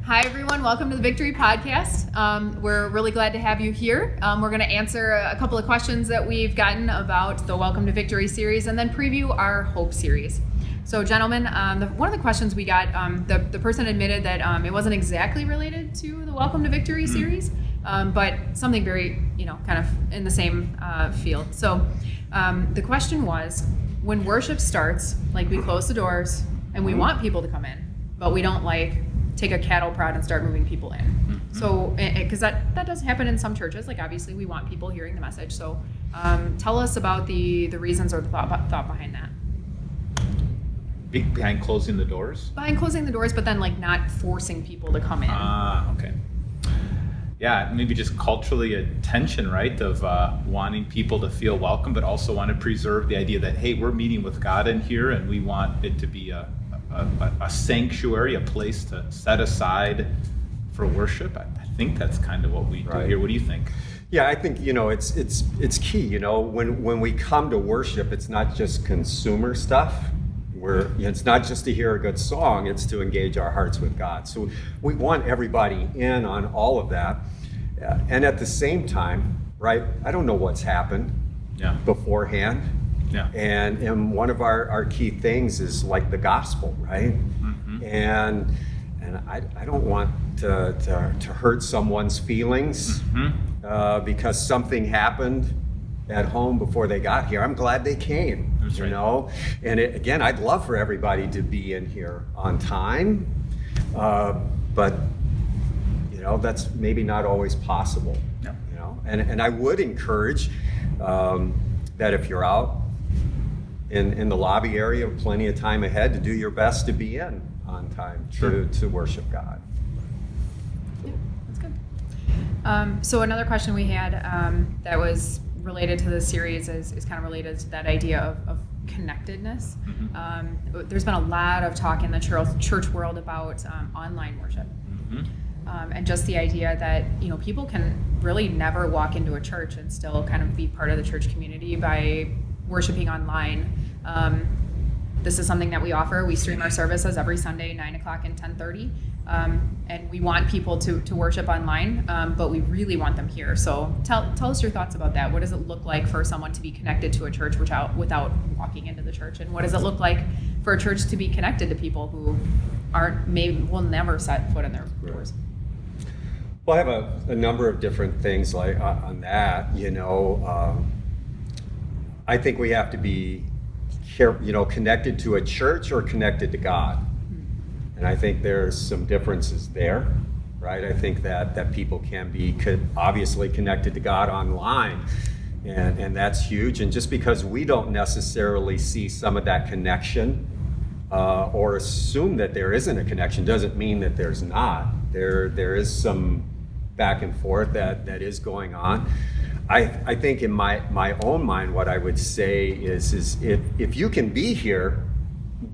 Hi, everyone. Welcome to the Victory Podcast. We're really glad to have you here. We're going to answer a couple of questions that we've gotten about the Welcome to Victory series and then preview our Hope series. So, gentlemen, one of the questions we got, the person admitted that it wasn't exactly related to the Welcome to Victory series, but something very, kind of in the same field. So, the question was, when worship starts, like we close the doors and we want people to come in, but we don't take a cattle prod and start moving people in. Mm-hmm. So, because that does happen in some churches, obviously we want people hearing the message. So, tell us about the reasons or the thought behind that. Behind closing the doors? Behind closing the doors, but then not forcing people to come in. Okay. Yeah, maybe just culturally a tension, right, of wanting people to feel welcome, but also want to preserve the idea that, hey, we're meeting with God in here and we want it to be a sanctuary, a place to set aside for worship. I think that's kind of what we do here. What do you think? Yeah, I think it's key. When we come to worship, it's not just consumer stuff. It's not just to hear a good song; it's to engage our hearts with God. So we want everybody in on all of that, and at the same time, right? I don't know what's happened beforehand. Yeah. And one of our key things is the gospel, right? Mm-hmm. And I don't want to hurt someone's feelings because something happened at home before they got here. I'm glad they came, That's right. And again, I'd love for everybody to be in here on time, but that's maybe not always possible. Yeah. And I would encourage that if you're out in the lobby area, plenty of time ahead to do your best to be in on time to worship God. Yeah, that's good. So another question we had that was related to the series is kind of related to that idea of connectedness. Mm-hmm. There's been a lot of talk in the church world about online worship. Mm-hmm. And just the idea that people can really never walk into a church and still kind of be part of the church community by worshiping online. This is something that we offer. We stream our services every Sunday, 9 o'clock and 10:30. And we want people to worship online, but we really want them here. So tell us your thoughts about that. What does it look like for someone to be connected to a church without walking into the church? And what does it look like for a church to be connected to people who will never set foot in their doors? Well, I have a number of different things on that. I think we have to be connected to a church or connected to God. And I think there's some differences there, right? I think that people can be obviously connected to God online, and that's huge. And just because we don't necessarily see some of that connection or assume that there isn't a connection doesn't mean that there's not. There is some back and forth that is going on. I think in my own mind, what I would say is if you can be here,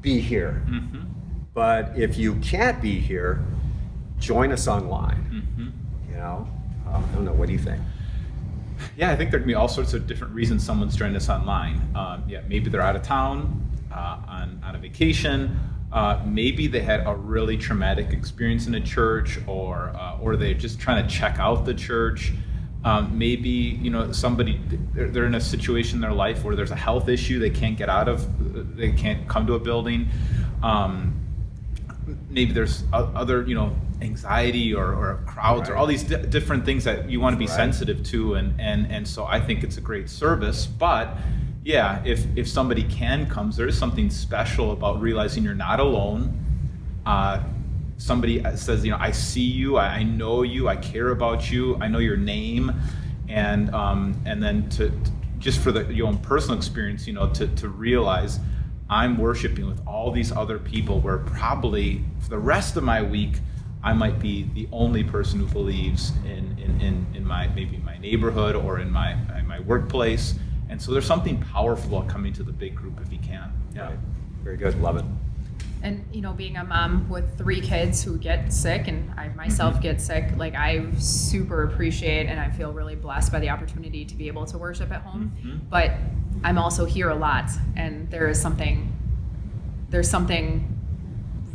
be here. Mm-hmm. But if you can't be here, join us online. Mm-hmm. I don't know. What do you think? Yeah, I think there can be all sorts of different reasons someone's joined us online. Maybe they're out of town, on a vacation. Maybe they had a really traumatic experience in a church, or they're just trying to check out the church. Maybe somebody they're in a situation in their life where there's a health issue they can't get out of, they can't come to a building. Maybe there's other anxiety or crowds or all these different things that you want to be sensitive to, and so I think it's a great service. But yeah, if somebody can come, there is something special about realizing you're not alone. Somebody says, I see you, I know you, I care about you, I know your name, and then to just for your own personal experience, to realize I'm worshiping with all these other people where probably for the rest of my week I might be the only person who believes in my neighborhood or in my workplace, and so there's something powerful about coming to the big group if you can. Yeah, right. Very good, love it. And being a mom with 3 kids who get sick, and I myself get sick, I super appreciate and I feel really blessed by the opportunity to be able to worship at home. Mm-hmm. But I'm also here a lot, and there's something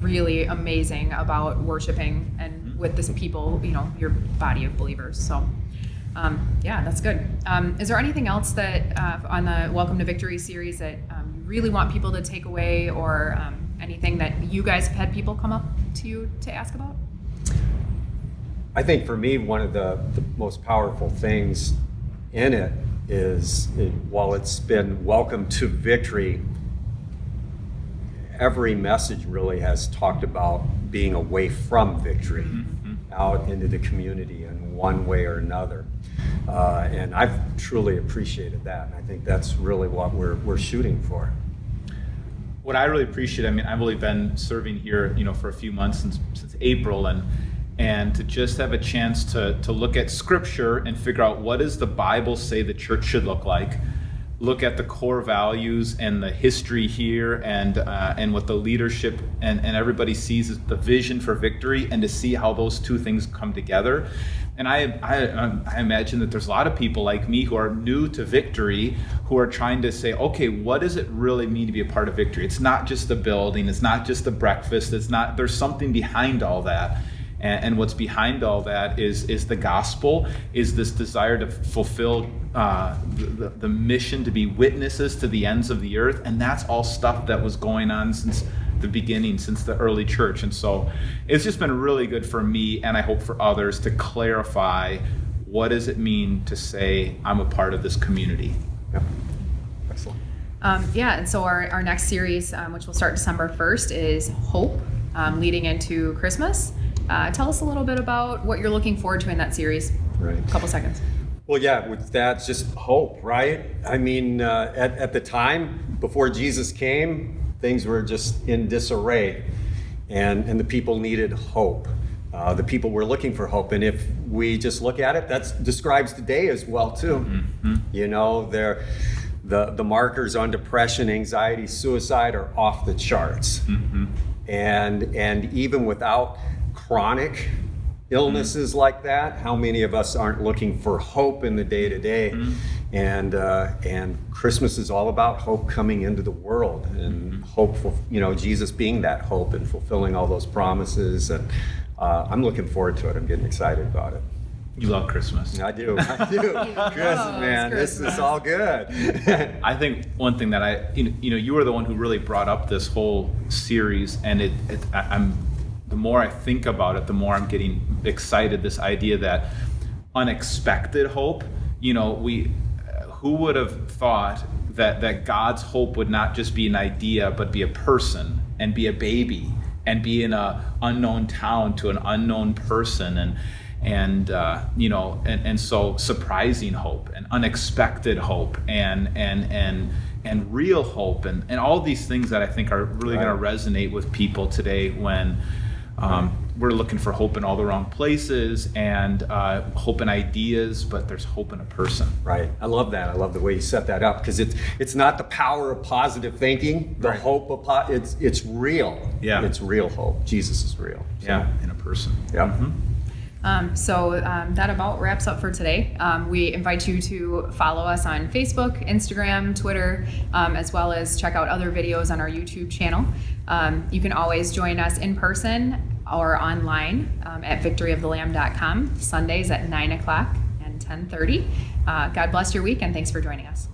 really amazing about worshiping and with this people, your body of believers. So, yeah, that's good. Is there anything else that on the Welcome to Victory series that you really want people to take away, or anything that you guys have had people come up to you to ask about? I think for me, one of the most powerful things in it is, while it's been Welcome to Victory, every message really has talked about being away from victory, out into the community in one way or another. And I've truly appreciated that. And I think that's really what we're shooting for. What I really appreciate, I've only been serving here, for a few months since April, and to just have a chance to look at Scripture and figure out, what does the Bible say the church should look like? Look at the core values and the history here, and what the leadership and everybody sees as the vision for victory, and to see how those two things come together. And I imagine that there's a lot of people like me who are new to victory, who are trying to say, okay, what does it really mean to be a part of victory? It's not just the building, it's not just the breakfast, there's something behind all that. And what's behind all that is the gospel, is this desire to fulfill the mission to be witnesses to the ends of the earth. And that's all stuff that was going on since the beginning, since the early church. And so it's just been really good for me, and I hope for others, to clarify, what does it mean to say I'm a part of this community? Yep. Excellent. Yeah, and so our next series, which will start December 1st, is Hope, leading into Christmas. Tell us a little bit about what you're looking forward to in that series. Right. A couple seconds. Well, yeah, with that, just hope, right? At the time, before Jesus came, things were just in disarray, and the people needed hope. The people were looking for hope, and if we just look at it, that describes today as well, too. Mm-hmm. The markers on depression, anxiety, suicide are off the charts. Mm-hmm. And even without chronic illnesses like that, how many of us aren't looking for hope in the day-to-day? And Christmas is all about hope coming into the world, and hope for, Jesus being that hope and fulfilling all those promises. And I'm looking forward to it. I'm getting excited about it. You love Christmas. I do. Christmas, man. This is all good. I think one thing that you were the one who really brought up this whole series, and the more I think about it, the more I'm getting excited. This idea that unexpected hope, who would have thought that God's hope would not just be an idea, but be a person, and be a baby, and be in an unknown town to an unknown person, and so surprising hope, and unexpected hope, and real hope, and all these things that I think are really going to resonate with people today, when we're looking for hope in all the wrong places, and hope in ideas, but there's hope in a person. Right. I love that. I love the way you set that up, because it's not the power of positive thinking, the hope of it's real. Yeah. It's real hope. Jesus is real. So. Yeah, in a person. Yeah. Mm-hmm. So that about wraps up for today. We invite you to follow us on Facebook, Instagram, Twitter, as well as check out other videos on our YouTube channel. You can always join us in person or online at victoryofthelamb.com, Sundays at 9 o'clock and 10:30. God bless your week, and thanks for joining us.